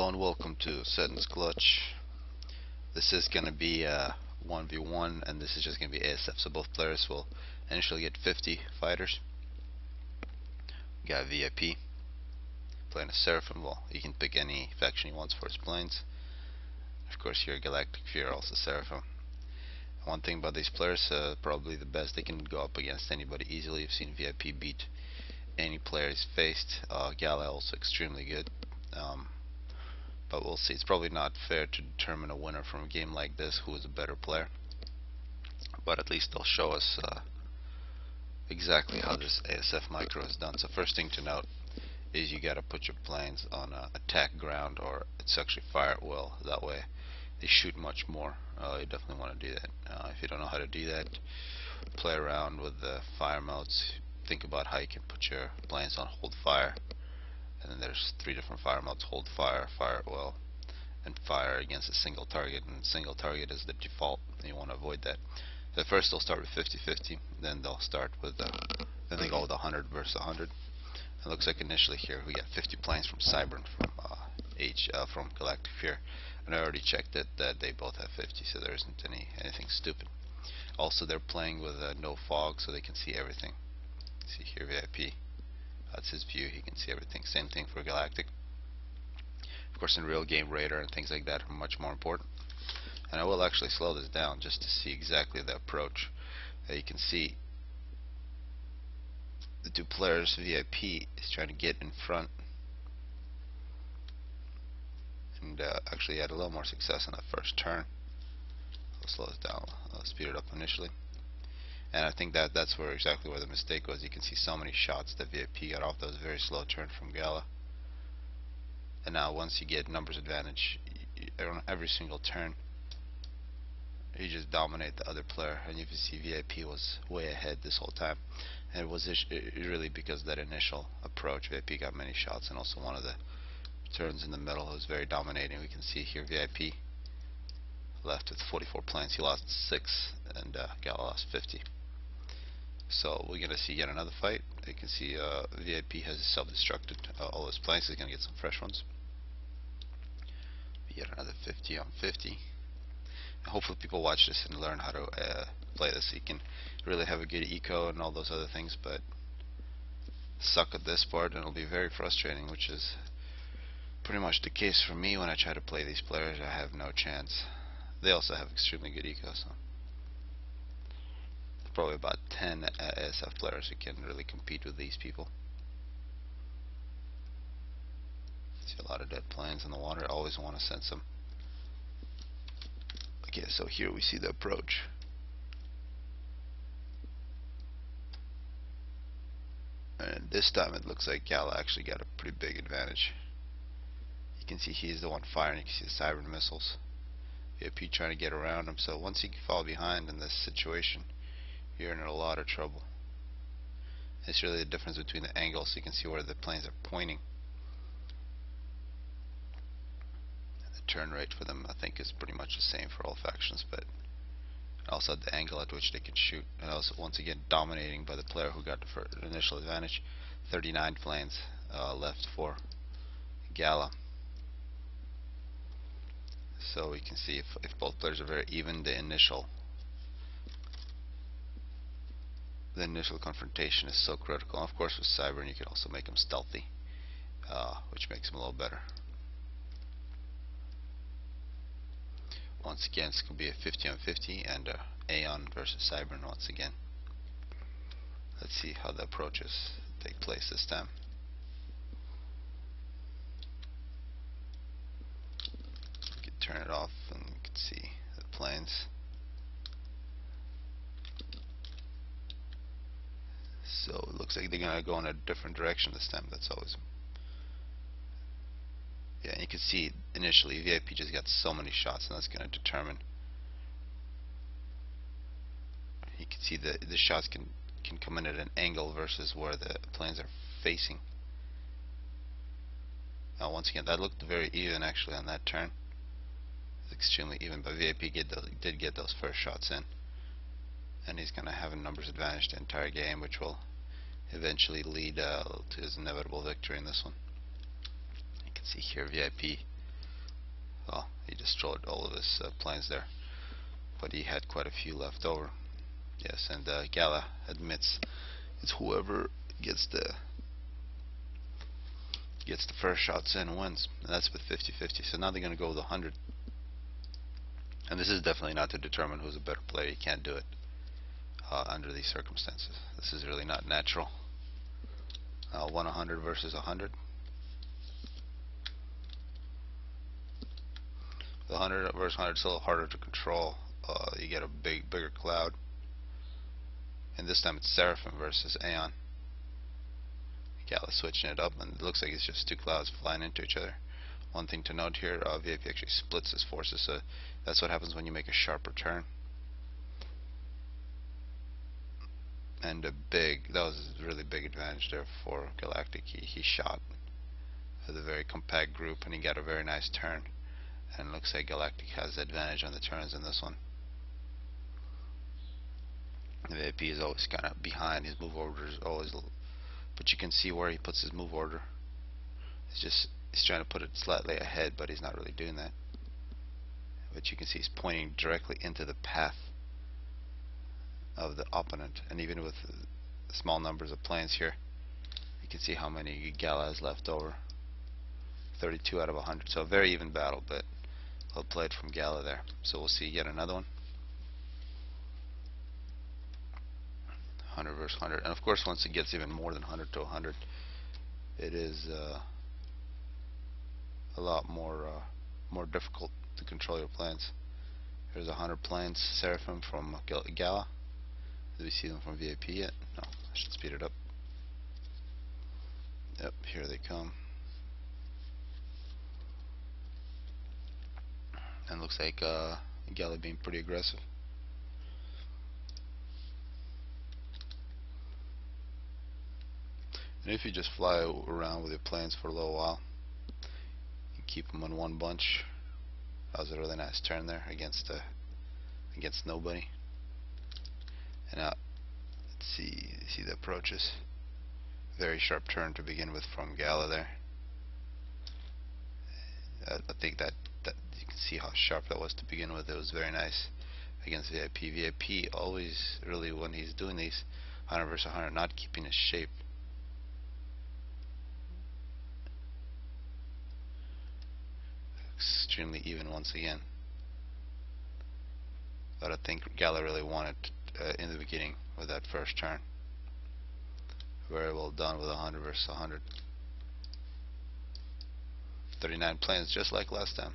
Hello and welcome to Settings Clutch. This is going to be a 1v1 and this is just going to be ASF, so both players will initially get 50 fighters. We got VIP playing a Seraphim. Well, he can pick any faction he wants for his planes. Of course here galacticfear, also Seraphim. One thing about these players, probably the best, they can go up against anybody easily. You've seen VIP beat any player he's faced. Gala also extremely good. But we'll see. It's probably not fair to determine a winner from a game like this who is a better player, but at least they'll show us exactly how this ASF micro is done. So first thing to note is you gotta put your planes on attack ground, or it's actually fire at will. That way they shoot much more. You definitely want to do that. If you don't know how to do that, play around with the fire modes. Think about how you can put your planes on hold fire. And then there's 3 different fire modes: hold fire, fire at will, and fire against a single target. And single target is the default, and you want to avoid that. So first they'll start with 50-50, then they'll start with then they go with 100 versus 100. It looks like initially here we got 50 planes from Cybern from galacticfear, and I already checked it that they both have 50, so there isn't anything stupid. Also they're playing with no fog, so they can see everything. See here VIP. That's his view, he can see everything. Same thing for Galactic. Of course in real game radar and things like that are much more important. And I will actually slow this down just to see exactly the approach. You can see the 2 players. VIP is trying to get in front, and actually had a little more success in that first turn. I'll slow this down, I'll speed it up initially. And I think that's exactly where the mistake was. You can see so many shots that VIP got off. That was a very slow turn from Gala. And now once you get numbers advantage, on every single turn, you just dominate the other player. And you can see VIP was way ahead this whole time. And it was really because of that initial approach. VIP got many shots, and also one of the turns in the middle was very dominating. We can see here VIP left with 44 planes. He lost 6, and Gala lost 50. So we're gonna see yet another fight. You can see VIP has self-destructed all his planes. He's gonna get some fresh ones. Yet another 50 on 50. And hopefully people watch this and learn how to play this. So you can really have a good eco and all those other things, but suck at this part, and it'll be very frustrating, which is pretty much the case for me when I try to play these players. I have no chance. They also have extremely good eco, so probably about 10 ASF players who can really compete with these people. See a lot of dead planes in the water. I always want to send some. Okay, so here we see the approach. And this time it looks like Gala actually got a pretty big advantage. You can see he's the one firing. You can see the Cybern missiles. VIP trying to get around him. So once you fall behind in this situation, you're in a lot of trouble. It's really the difference between the angles, so you can see where the planes are pointing. And the turn rate for them, I think, is pretty much the same for all factions, but also the angle at which they can shoot. And also, once again, dominating by the player who got the initial advantage. 39 planes left for Gala. So we can see if both players are very even, the initial confrontation is so critical. And of course with Cybern you can also make him stealthy, which makes him a little better. Once again, it's going to be a 50 on 50 and Aeon versus Cybern once again. Let's see how the approaches take place this time. You can turn it off and you can see the planes. So it looks like they're gonna go in a different direction this time. That's always, yeah. And you can see initially VIP just got so many shots, and that's gonna determine. You can see the shots can come in at an angle versus where the planes are facing. Now once again, that looked very even actually on that turn. It's extremely even, but VIP did get those first shots in, and he's gonna have a numbers advantage the entire game, which will eventually lead to his inevitable victory in this one. You can see here VIP Well, he destroyed all of his planes there, but he had quite a few left over. Yes, and Gala admits it's whoever gets the first shots in wins, and that's with 50-50. So now they're going to go with 100, and this is definitely not to determine who's a better player. You can't do it under these circumstances. This is really not natural. 100 versus 100. The 100 versus 100 is a little harder to control. You get a bigger cloud, and this time it's Seraphim versus Aeon. Gala switching it up, and it looks like it's just two clouds flying into each other. One thing to note here, VIP actually splits his forces, so that's what happens when you make a sharper turn. And that was a really big advantage there for Galactic. He shot with a very compact group, and he got a very nice turn. And it looks like Galactic has the advantage on the turns in this one. The VIP is always kind of behind. His move order is always, but you can see where he puts his move order. He's trying to put it slightly ahead, but he's not really doing that. But you can see he's pointing directly into the path of the opponent, and even with small numbers of planes here, you can see how many Gala has left over. 32 out of 100, so a very even battle, but well played from Gala there. So we'll see yet another one. 100 versus 100, and of course once it gets even more than 100 to 100, it is a lot more difficult to control your planes. Here's 100 planes, Seraphim from Gala. Do we see them from VIP yet? No, I should speed it up. Yep, here they come. And looks like Gala being pretty aggressive. And if you just fly around with your planes for a little while, you keep them in one bunch. That was a really nice turn there against nobody. And now, let's see the approaches. Very sharp turn to begin with from Gala there. I think that you can see how sharp that was to begin with. It was very nice against VIP. VIP always really, when he's doing these 100 versus 100, not keeping his shape. Extremely even once again. But I think Gala really won it in the beginning with that first turn. Very well done with 100 versus 100. 39 planes, just like last time.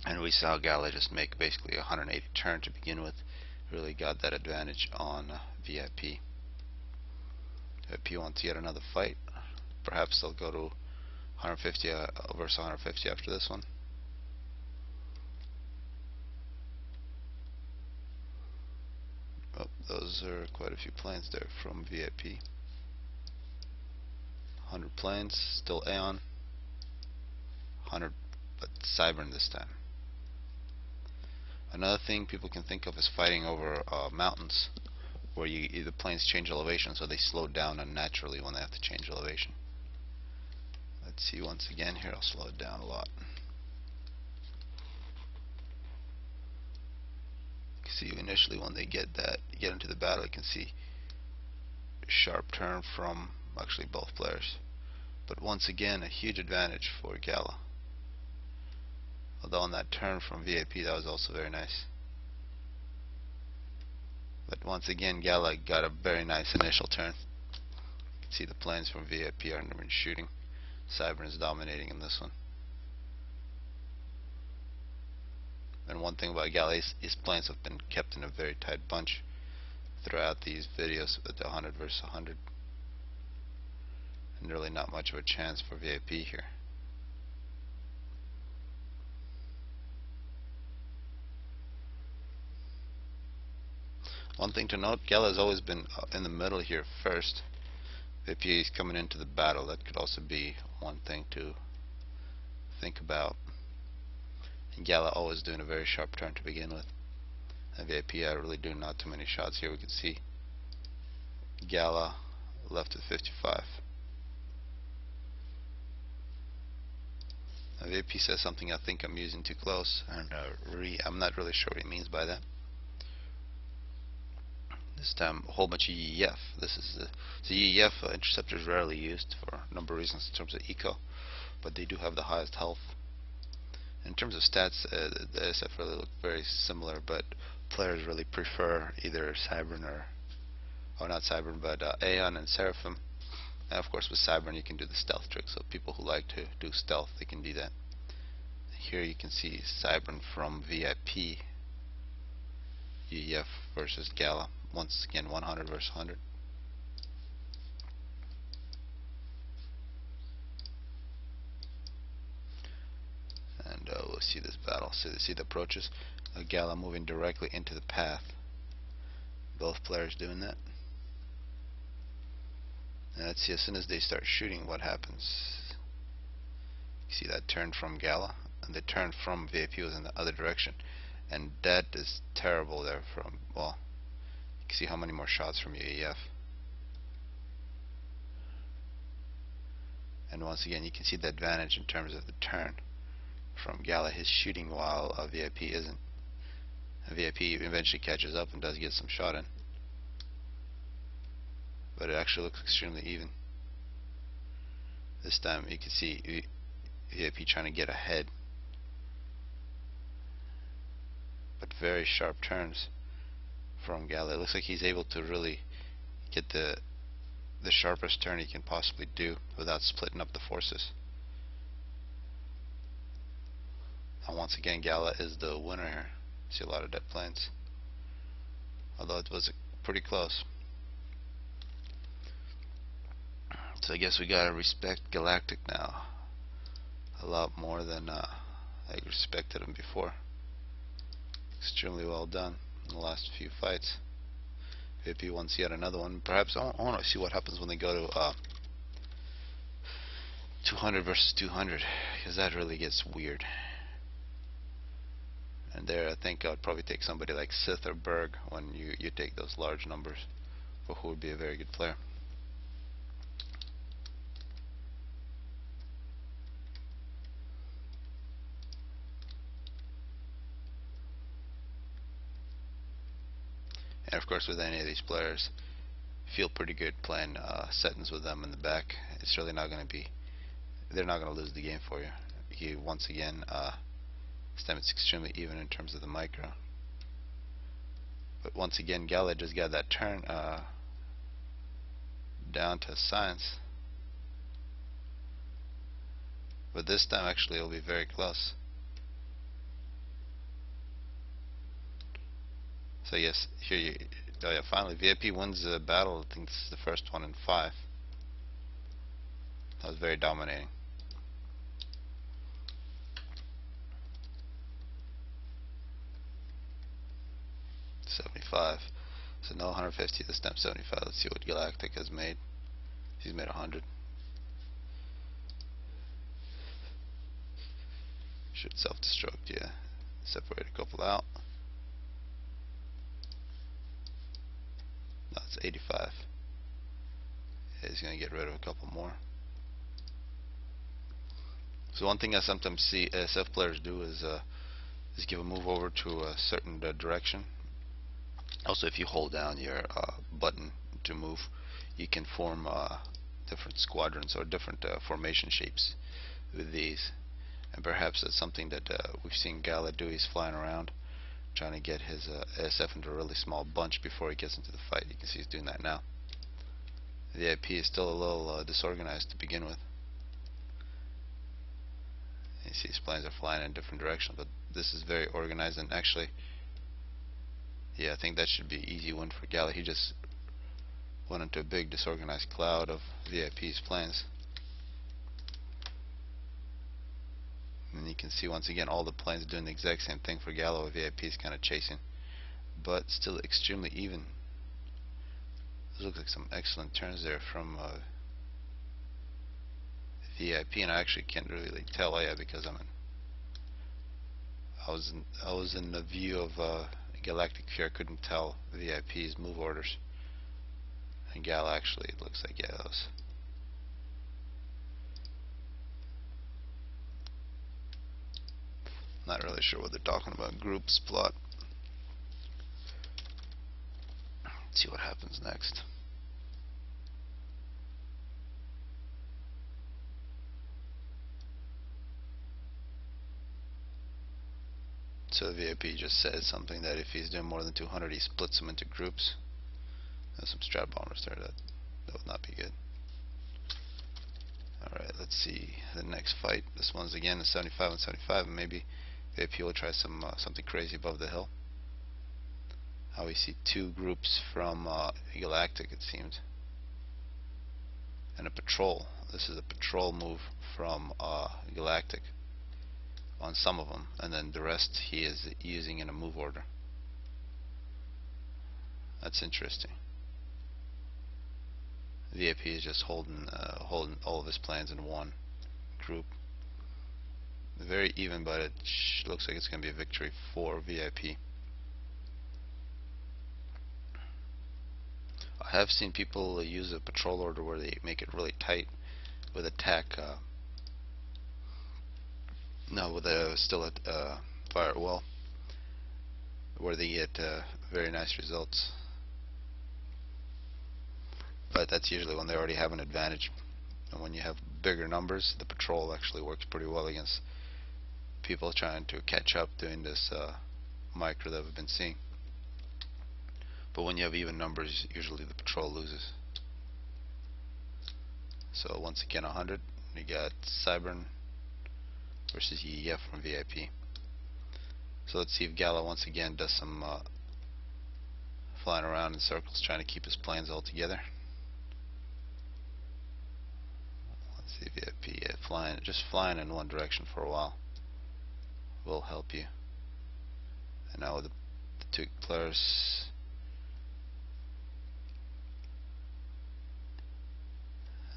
And we saw Gala just make basically a 180 turn to begin with. Really got that advantage on VIP. VIP wants yet another fight. Perhaps they'll go to 150 versus 150 after this one. Oh, those are quite a few planes there from VIP. 100 planes, still Aeon. 100, but Cybern this time. Another thing people can think of is fighting over mountains, where the planes change elevation, so they slow down unnaturally when they have to change elevation. Let's see once again here. I'll slow it down a lot. You can see initially when they get into the battle, you can see a sharp turn from actually both players. But once again, a huge advantage for Gala. Although on that turn from VIP, that was also very nice. But once again, Gala got a very nice initial turn. You can see the planes from VIP are never shooting. Cybern is dominating in this one. And one thing about Gala, his planes have been kept in a very tight bunch throughout these videos with the 100 versus 100. And really not much of a chance for VIP here. One thing to note, Gala has always been in the middle here first. VIP is coming into the battle. That could also be one thing to think about. And Gala always doing a very sharp turn to begin with. And VIP are really doing not too many shots here. We can see Gala left with 55. VIP says something I think I'm using too close, and I'm not really sure what he means by that. This time a whole bunch of EEF. This is the EEF interceptor is rarely used for a number of reasons in terms of eco, but they do have the highest health. In terms of stats, the ASF really look very similar, but players really prefer either Cybern or not Cybern, but Aeon and Seraphim. And of course with Cybern you can do the stealth trick, so people who like to do stealth, they can do that. Here you can see Cybern from VIP, EEF versus Gala. Once again 100 versus 100. And we'll see this battle. So see the approaches. Gala moving directly into the path. Both players doing that. And let's see, as soon as they start shooting, what happens. You see that turn from Gala, and the turn from VIP was in the other direction. And that is terrible there from, well, you can see how many more shots from EEF. And once again, you can see the advantage in terms of the turn from Gala. He's shooting while VIP isn't. VIP eventually catches up and does get some shot in, but it actually looks extremely even. This time you can see VIP trying to get ahead, but very sharp turns from Gala. It looks like he's able to really get the sharpest turn he can possibly do without splitting up the forces. And once again, Gala is the winner here. See a lot of dead planes, although it was pretty close. So I guess we gotta respect Galactic now a lot more than I respected him before. Extremely well done in the last few fights. VIP wants yet another one. Perhaps I want to see what happens when they go to 200 versus 200, because that really gets weird. And there I think I would probably take somebody like Sith or Berg when you take those large numbers, for who would be a very good player. And of course with any of these players, feel pretty good playing settings with them in the back. It's really not going to be, they're not going to lose the game for you. Once again, this time it's extremely even in terms of the micro. But once again, Gala just got that turn down to science. But this time actually it'll be very close. So yes, here you, oh yeah, finally VIP wins the battle. I think this is the first one in 5. That was very dominating. $75. So no 150 this time, 75. Let's see what Galactic has made. He's made 100. Should self-destruct, yeah. Separate a couple out. No, it's 85. Yeah, he's gonna get rid of a couple more. So one thing I sometimes see ASF players do is give a move over to a certain direction. Also, if you hold down your button to move, you can form different squadrons or different formation shapes with these. And perhaps that's something that we've seen Gala do. He's flying around trying to get his ASF into a really small bunch before he gets into the fight. You can see he's doing that now. The IP is still a little disorganized to begin with. You see his planes are flying in different directions, but this is very organized. And actually, yeah, I think that should be an easy win for Gala. He just went into a big disorganized cloud of VIP's planes. And you can see once again all the planes doing the exact same thing for Gala, with VIP's kind of chasing, but still extremely even. Those look like some excellent turns there from VIP, and I actually can't really tell, oh yeah, because I was in the view of Galactic Fear. Couldn't tell VIP's move orders, and Gala actually, it looks like, yeah, Not really sure what they're talking about. Groups plot. Let's see what happens next. So the VIP just says something that if he's doing more than 200, he splits them into groups. There's some strat bombers there. That would not be good. Alright, let's see the next fight. This one's again a 75 and 75, and maybe VIP will try something crazy above the hill. How we see two groups from Galactic, it seems, and a patrol. This is a patrol move from Galactic on some of them, and then the rest he is using in a move order. That's interesting. VIP is just holding all of his plans in one group. Very even, but it looks like it's going to be a victory for VIP. I have seen people use a patrol order where they make it really tight with attack. With still a fire well, where they get very nice results. But that's usually when they already have an advantage. And when you have bigger numbers, the patrol actually works pretty well against people trying to catch up doing this micro that we've been seeing. But when you have even numbers, usually the patrol loses. So once again, 100. We got Cybern versus EF from VIP. So let's see if Gala once again does some flying around in circles, trying to keep his planes all together. Let's see, VIP just flying in one direction for a while will help you. And now with the two players,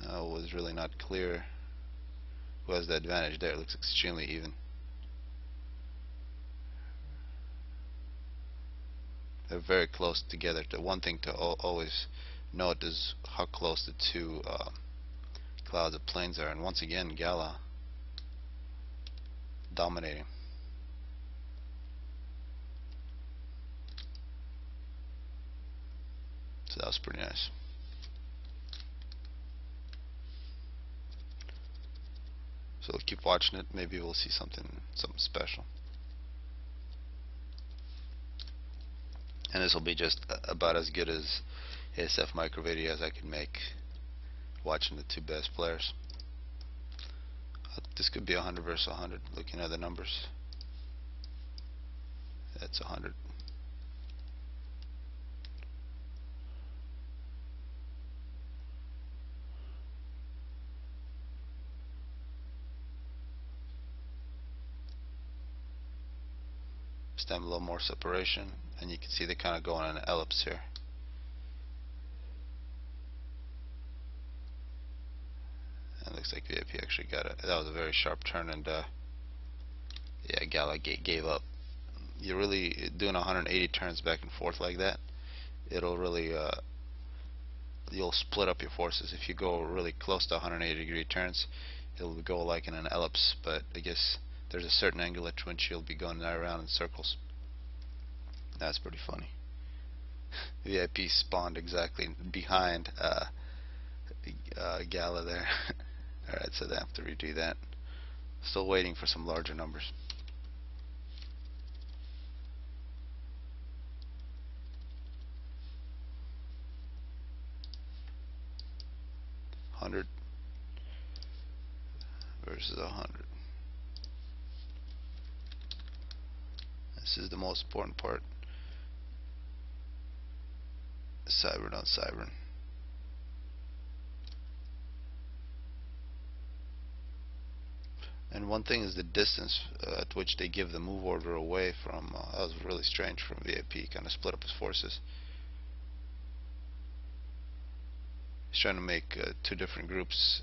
it was really not clear who has the advantage there. It looks extremely even. They're very close together. The one thing to always note is how close the two clouds of planes are. And once again, Gala dominating. So that was pretty nice. So we'll keep watching it. Maybe we'll see something special. And this will be just about as good as ASF micro video as I can make, watching the two best players. This could be 100 versus 100. Looking at the numbers, that's 100. Stem a little more separation, and you can see they kind of go on an ellipse here. And it looks like VIP actually got it. That was a very sharp turn, and yeah, Gala gave up. You're really doing 180 turns back and forth like that. It'll really you'll split up your forces. If you go really close to 180-degree turns, it'll go like in an ellipse. But I guess there's a certain angle at which you'll be going around in circles. That's pretty funny. VIP spawned exactly behind Gala there. Alright, so they have to redo that. Still waiting for some larger numbers. $100 versus 100. This is the most important part. Cybern on Cybern. And one thing is the distance at which they give the move order away from. That was really strange from VIP. Kind of split up his forces. He's trying to make two different groups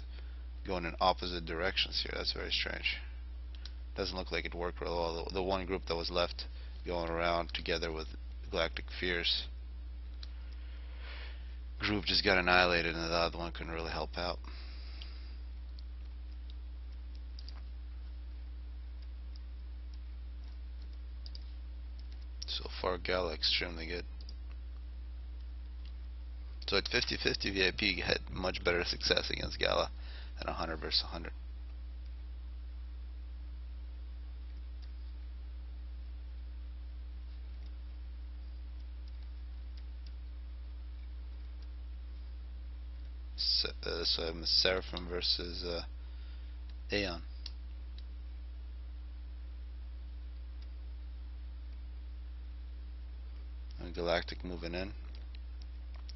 going in opposite directions here. That's very strange. Doesn't look like it worked real well. The one group that was left going around together with galacticfear's group just got annihilated, and the other one couldn't really help out. So far Gala extremely good. So at 50-50 VIP had much better success against Gala than 100 versus 100. So I'm Seraphim versus Aeon. And Galactic moving in.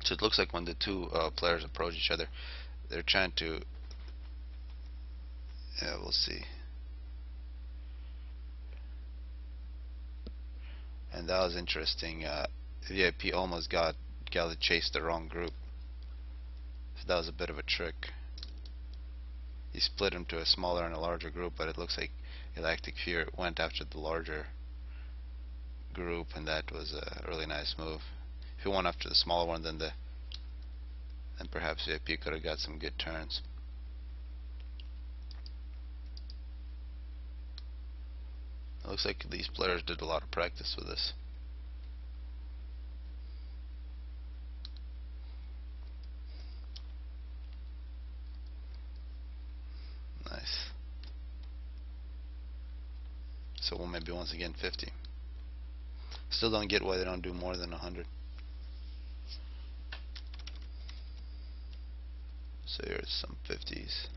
So it looks like when the two players approach each other, they're trying to. Yeah, we'll see. And that was interesting. VIP almost got Gala chased the wrong group. So that was a bit of a trick. He split him to a smaller and a larger group, but it looks like galacticfear went after the larger group, and that was a really nice move. If he went after the smaller one, then perhaps VIP could have got some good turns. It looks like these players did a lot of practice with this. Nice. So we'll maybe once again 50. Still don't get why they don't do more than 100. So here's some 50s.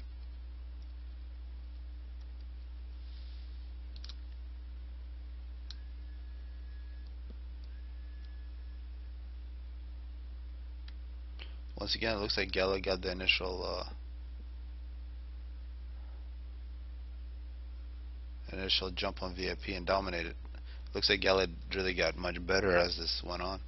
Once again, it looks like Gala got the initial jump on VIP and dominated. Looks like Gala really got much better as this went on.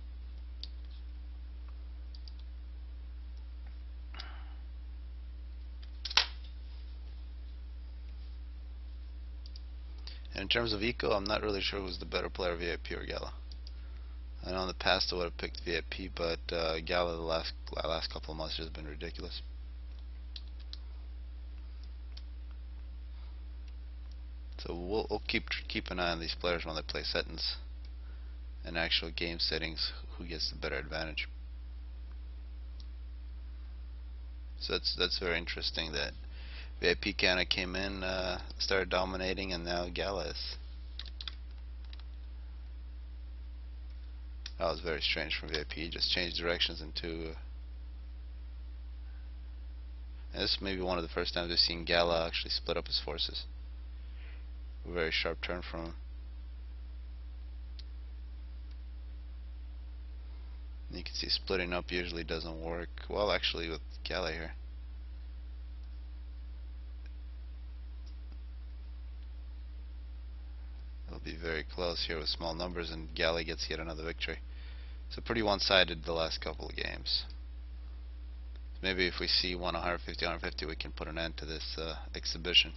And in terms of eco, I'm not really sure who's the better player, VIP or Gala. I know in the past I would have picked VIP, but Gala the last couple of months has been ridiculous. So we'll keep an eye on these players when they play settings and actual game settings, who gets the better advantage. So that's very interesting that VIP kinda came in, started dominating, and now Gala is. That was very strange from VIP. He just changed directions into. And this may be one of the first times we've seen Gala actually split up his forces. A very sharp turn from him. And you can see splitting up usually doesn't work well, actually, with Gala here. It'll be very close here with small numbers, and Gala gets yet another victory. So pretty one-sided the last couple of games. Maybe if we see 150, 150, we can put an end to this exhibition.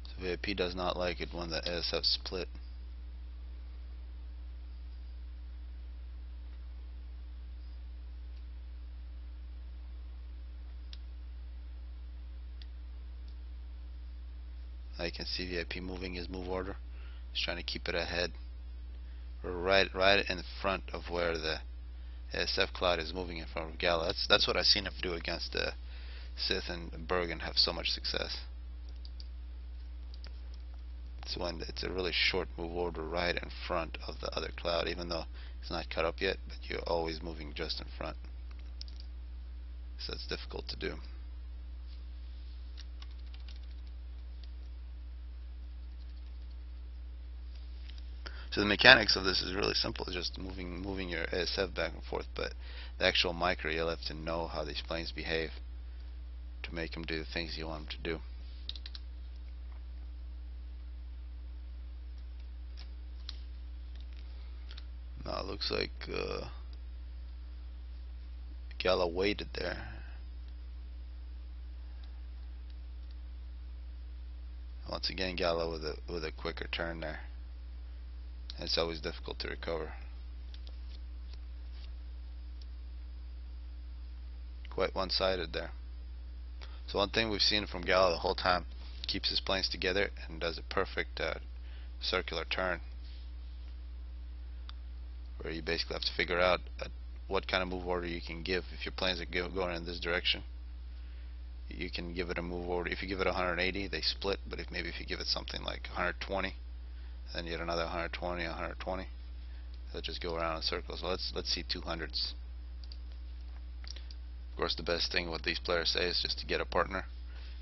So VIP does not like it when the ASF split. Now you can see VIP moving his move order. He's trying to keep it ahead, or right in front of where the ASF cloud is moving in front of Gala. That's what I've seen him do against Sith and Bergen, have so much success. It's when it's a really short move order right in front of the other cloud, even though it's not cut up yet, but you're always moving just in front. So it's difficult to do. So the mechanics of this is really simple. It's just moving your ASF back and forth, but the actual micro, you'll have to know how these planes behave to make them do the things you want them to do. Now it looks like Gala waited there. Once again, Gala with a quicker turn there. It's always difficult to recover. Quite one-sided there. So one thing we've seen from Gala the whole time, keeps his planes together and does a perfect circular turn, where you basically have to figure out what kind of move order you can give. If your planes are going in this direction, you can give it a move order. If you give it 180, they split, but maybe if you give it something like 120, then you get another 120, 120, they'll just go around in circles. So let's see 200s. Of course, the best thing what these players say is just to get a partner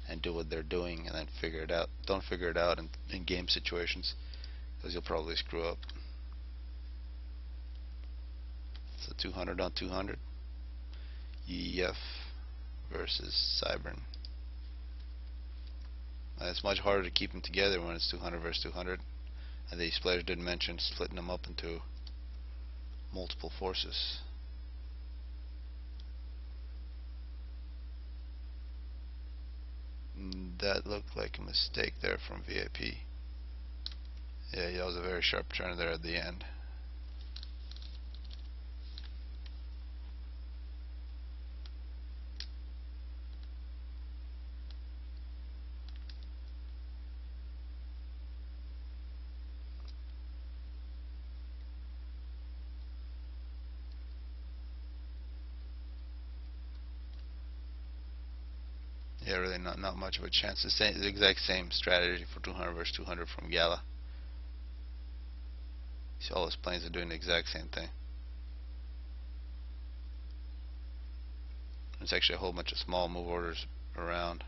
and do what they're doing and then figure it out. Don't figure it out in game situations, because you'll probably screw up. So 200 on 200. EF versus Cybern. It's much harder to keep them together when it's 200 versus 200. And these players did mention splitting them up into multiple forces. That looked like a mistake there from VIP. Yeah, that was a very sharp turn there at the end. Yeah, really not much of a chance. The exact same strategy for 200 versus 200 from Gala. See, all his planes are doing the exact same thing. There's actually a whole bunch of small move orders around.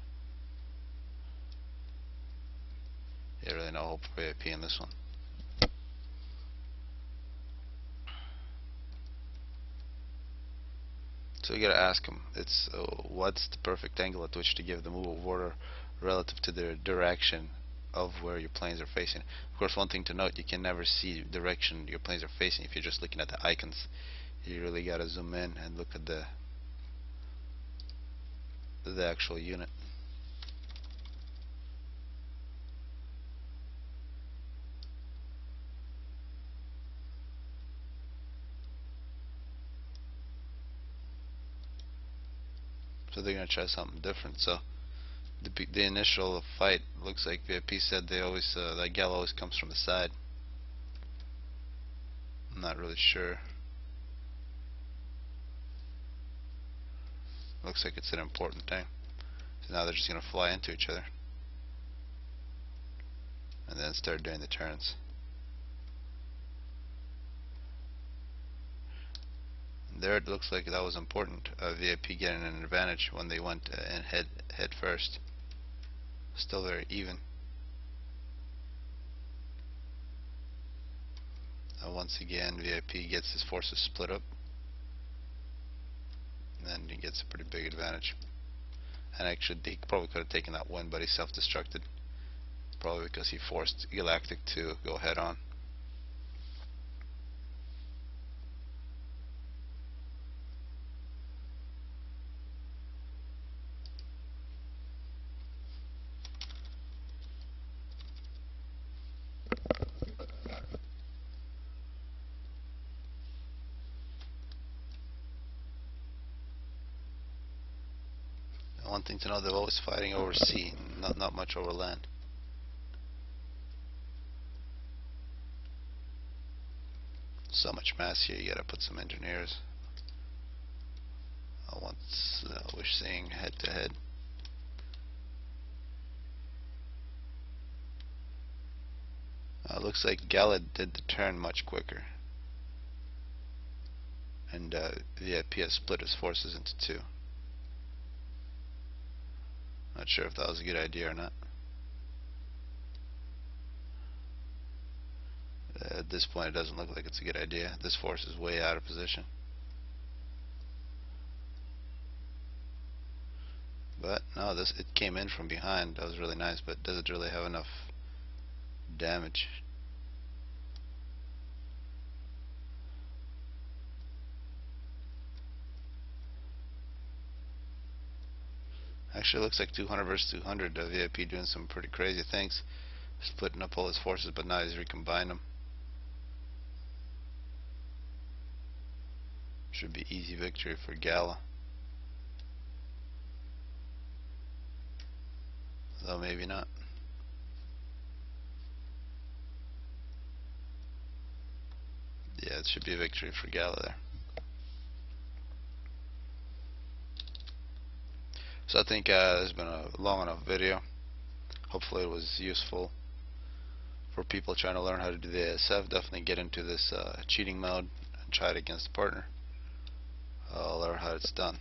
Yeah, really no hope for VIP in this one. So you gotta ask him, it's what's the perfect angle at which to give the move of order relative to the direction of where your planes are facing. Of course, one thing to note, you can never see the direction your planes are facing if you're just looking at the icons. You really gotta zoom in and look at the actual unit. So they're gonna try something different. So the initial fight looks like VIP said they always that gal always comes from the side. I'm not really sure. Looks like it's an important thing. So now they're just gonna fly into each other and then start doing the turns. There it looks like that was important. VIP getting an advantage when they went in head first. Still very even. Once again, VIP gets his forces split up, and then he gets a pretty big advantage. And actually, he probably could have taken that win, but he self-destructed. Probably because he forced Galactic to go head on. One thing to know, they're always fighting over sea, not much over land. So much mass here, you gotta put some engineers. Once we're seeing head to head. Looks like Gala did the turn much quicker, and VIP has split his forces into two. Not sure if that was a good idea or not. At this point, it doesn't look like it's a good idea. This force is way out of position. But no, it came in from behind. That was really nice, but does it really have enough damage? Actually, it looks like 200 versus 200. VIP doing some pretty crazy things, splitting up all his forces, but now he's recombining them. Should be easy victory for Gala. though maybe not. Yeah, it should be a victory for Gala there. So I think this has been a long enough video. Hopefully it was useful for people trying to learn how to do the ASF. Definitely get into this cheating mode and try it against a partner. I'll learn how it's done.